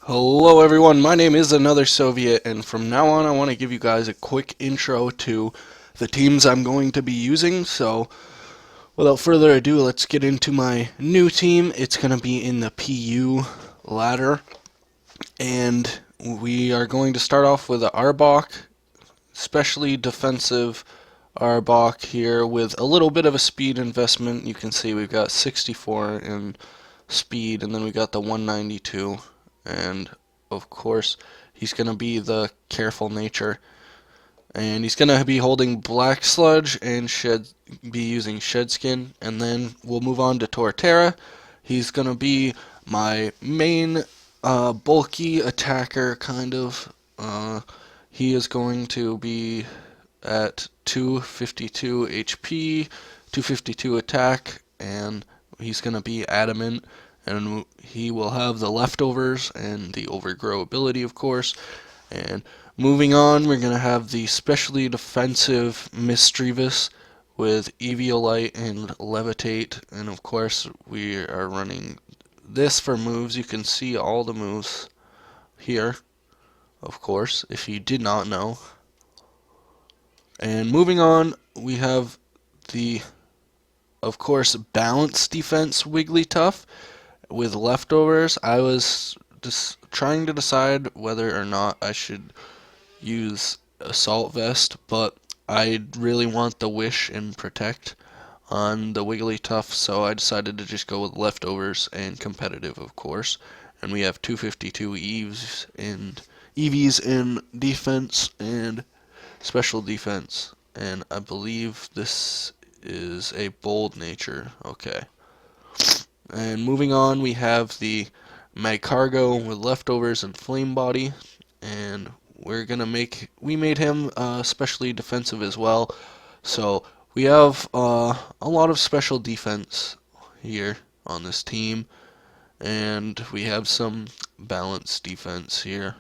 Hello everyone, my name is Another Soviet, and from now on I want to give you guys a quick intro to the teams I'm going to be using. So without further ado, let's get into my new team. It's going to be in the PU ladder, and we are going to start off with the Arbok, especially defensive Arbok here with a little bit of a speed investment. You can see we've got 64 in speed, and then we got the 192, and of course he's going to be the careful nature, and he's going to be holding black sludge and be using shed skin. And then we'll move on to Torterra. He's going to be my main bulky attacker, kind of. He is going to be at 252 HP, 252 attack, and he's going to be adamant, and he will have the leftovers and the overgrow ability, of course. And moving on, we're going to have the specially defensive Mischievous with Eviolite and Levitate, and of course we are running this for moves. You can see all the moves here, of course, if you did not know. And moving on, we have the, of course, balanced defense Wigglytuff with leftovers. I was just trying to decide whether or not I should use Assault Vest, but I really want the Wish and Protect on the Wigglytuff, so I decided to just go with leftovers and competitive, of course. And we have 252 EVs in defense and special defense, and I believe this is a bold nature. Okay. And moving on, we have the Magcargo with leftovers and flame body, and we made him specially defensive as well. So we have a lot of special defense here on this team, and we have some balanced defense here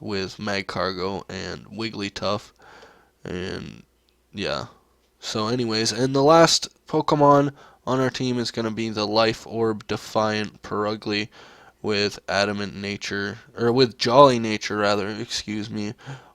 with Magcargo and Wigglytuff. And yeah. So anyways, and the last Pokemon on our team is going to be the Life Orb Defiant Perugly with Adamant Nature, or with Jolly Nature rather, excuse me,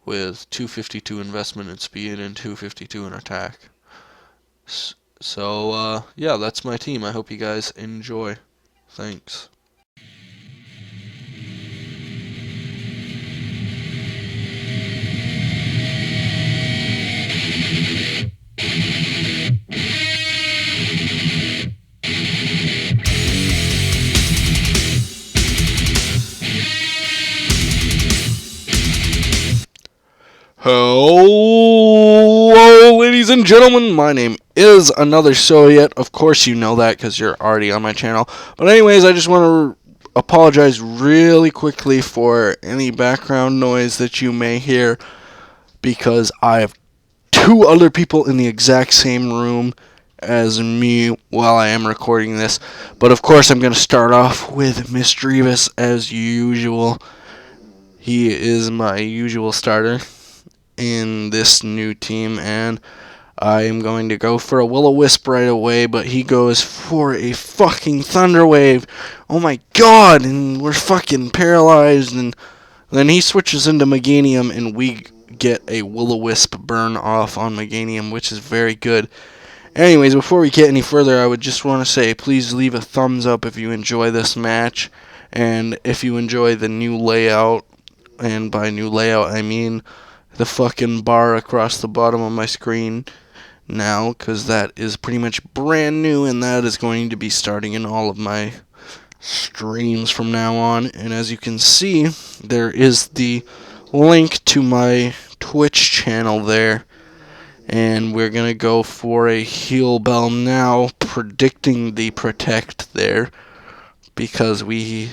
with 252 investment in speed and 252 in attack. So yeah, that's my team. I hope you guys enjoy. Thanks. Hello, ladies and gentlemen. My name is Another Soviet. Of course, you know that because you're already on my channel. But anyways, I just want to apologize really quickly for any background noise that you may hear, because I have two other people in the exact same room as me while I am recording this. But of course, I'm going to start off with Mischievous as usual. He is my usual starter in this new team, and I am going to go for a Will-O-Wisp right away, but he goes for a fucking Thunder Wave. Oh my god, and we're fucking paralyzed, and then he switches into Meganium, and we get a Will-O-Wisp burn off on Meganium, which is very good. Anyways, before we get any further, I would just want to say, please leave a thumbs up if you enjoy this match, and if you enjoy the new layout, and by new layout I mean the fucking bar across the bottom of my screen now, because that is pretty much brand new, and that is going to be starting in all of my streams from now on. And as you can see, there is the link to my Twitch channel there, and we're going to go for a heal bell now, predicting the protect there, because we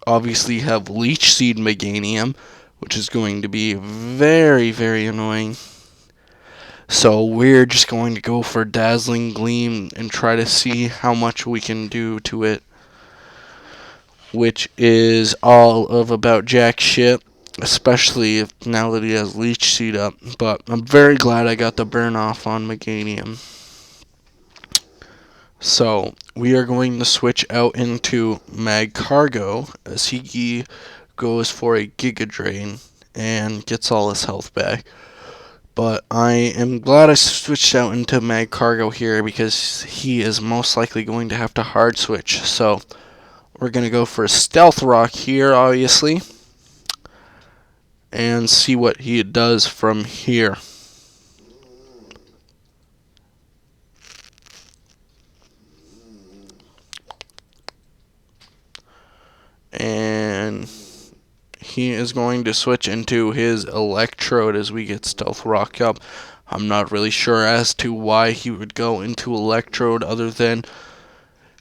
obviously have Leech Seed Meganium, which is going to be very, very annoying. So we're just going to go for Dazzling Gleam and try to see how much we can do to it, which is all of about jack shit, especially now that he has Leech Seed up. But I'm very glad I got the burn off on Meganium. So we are going to switch out into Magcargo as he goes for a Giga Drain and gets all his health back. But I am glad I switched out into Mag Cargo here because he is most likely going to have to hard switch. So we're going to go for a Stealth Rock here, obviously, and see what he does from here. And he is going to switch into his Electrode as we get Stealth Rock up. I'm not really sure as to why he would go into Electrode other than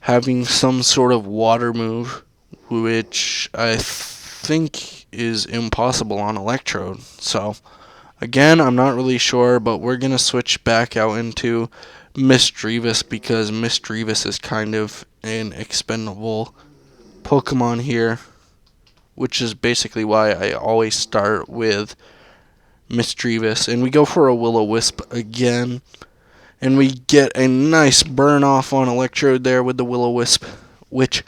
having some sort of water move, which I think is impossible on Electrode. So, again, I'm not really sure, but we're going to switch back out into Misdreavus because Misdreavus is kind of an expendable Pokemon here, which is basically why I always start with Misdreavus. And we go for a Will-O-Wisp again, and we get a nice burn off on Electrode there with the Will-O-Wisp, which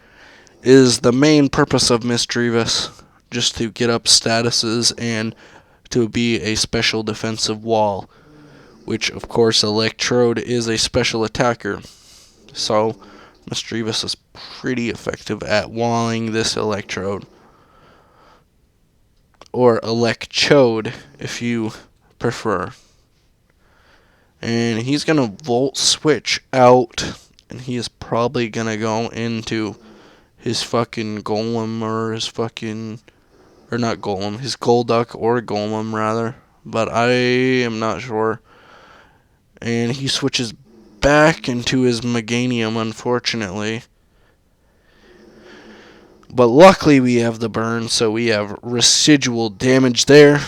is the main purpose of Misdreavus, just to get up statuses and to be a special defensive wall, which of course Electrode is a special attacker. So Misdreavus is pretty effective at walling this Electrode, or Electrode if you prefer. And he's gonna Volt Switch out, and he is probably gonna go into his fucking Golem, or his fucking, or not Golem, his Golduck or Golem rather, but I am not sure. And he switches back into his Meganium, unfortunately. But luckily we have the burn, so we have residual damage there.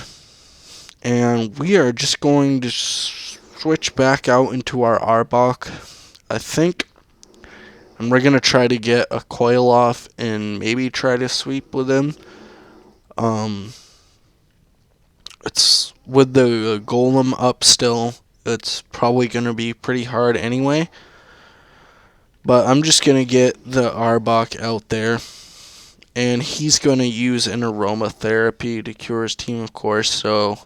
And we are just going to switch back out into our Arbok, I think. And we're going to try to get a Coil off and maybe try to sweep with him. It's with the Golem up still, it's probably going to be pretty hard anyway. But I'm just going to get the Arbok out there. And he's going to use an aromatherapy to cure his team, of course. So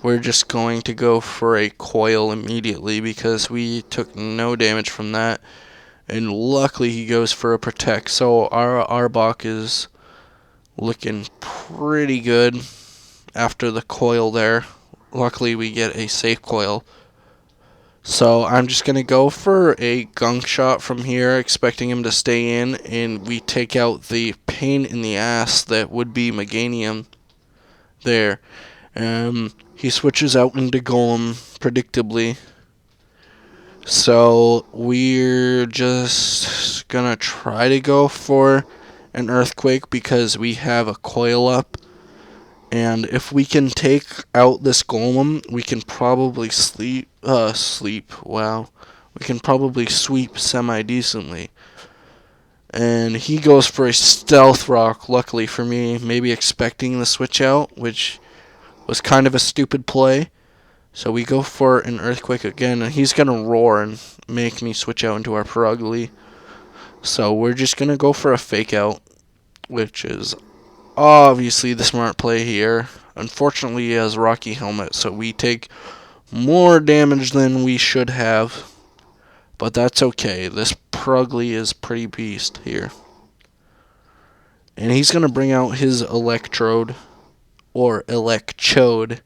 we're just going to go for a Coil immediately because we took no damage from that. And luckily he goes for a Protect. So our Arbok is looking pretty good after the Coil there. Luckily we get a safe Coil. So I'm just going to go for a Gunk Shot from here, expecting him to stay in, and we take out the pain in the ass that would be Meganium there. He switches out into Golem, predictably. So we're just going to try to go for an Earthquake because we have a Coil up. And if we can take out this Golem, we can probably we can probably sweep semi-decently. And he goes for a Stealth Rock, luckily for me, maybe expecting the switch out, which was kind of a stupid play. So we go for an Earthquake again, and he's going to roar and make me switch out into our Perugly. So we're just going to go for a Fake Out, which is obviously the smart play here. Unfortunately, he has Rocky Helmet, so we take more damage than we should have. But that's okay. This Perugly is pretty beast here. And he's going to bring out his Electrode, or Electrode,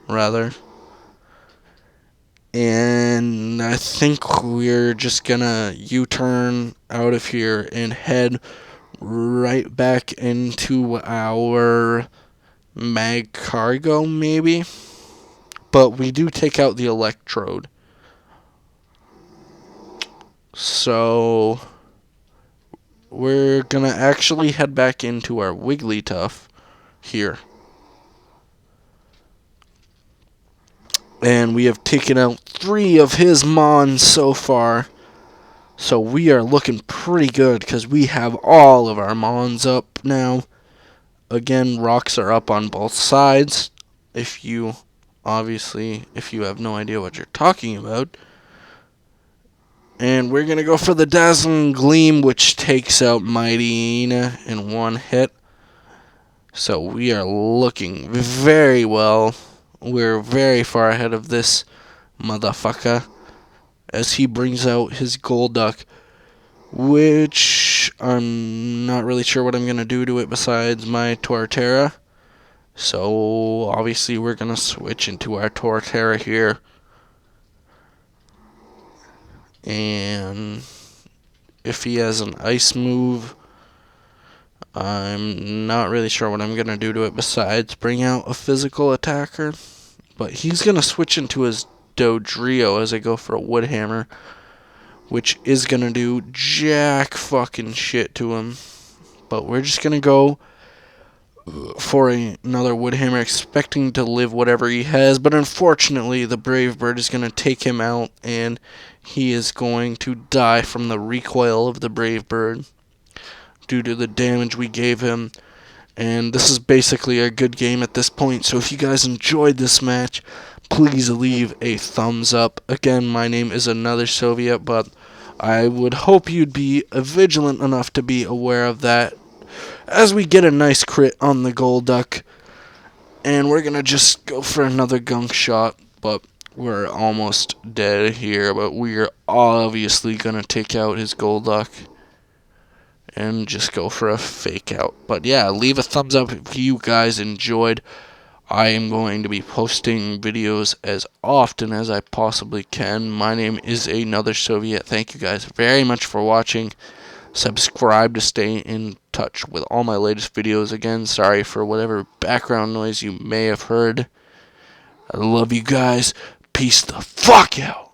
rather. And I think we're just going to U-turn out of here and head right back into our Mag Cargo, maybe. But we do take out the Electrode. So we're going to actually head back into our Wigglytuff here. And we have taken out 3 of his Mons so far. So we are looking pretty good because we have all of our Mons up now. Again, rocks are up on both sides. If you have no idea what you're talking about. And we're going to go for the Dazzling Gleam, which takes out Mightyena in one hit. So we are looking very well. We're very far ahead of this motherfucker as he brings out his Golduck, which I'm not really sure what I'm going to do to it besides my Torterra. So obviously we're going to switch into our Torterra here. And if he has an ice move, I'm not really sure what I'm going to do to it besides bring out a physical attacker. But he's going to switch into his Dodrio as I go for a Wood Hammer, which is going to do jack fucking shit to him. But we're just going to go for another Wood Hammer, expecting to live whatever he has. But unfortunately, the Brave Bird is going to take him out, and he is going to die from the recoil of the Brave Bird due to the damage we gave him. And this is basically a good game at this point. So if you guys enjoyed this match, please leave a thumbs up. Again, my name is Another Soviet, but I would hope you'd be vigilant enough to be aware of that as we get a nice crit on the Golduck. And we're going to just go for another Gunk shot, but we're almost dead here. But we are obviously going to take out his Golduck and just go for a fake out. But yeah, leave a thumbs up if you guys enjoyed. I am going to be posting videos as often as I possibly can. My name is Another Soviet. Thank you guys very much for watching. Subscribe to stay in touch with all my latest videos. Again, sorry for whatever background noise you may have heard. I love you guys. Peace the fuck out.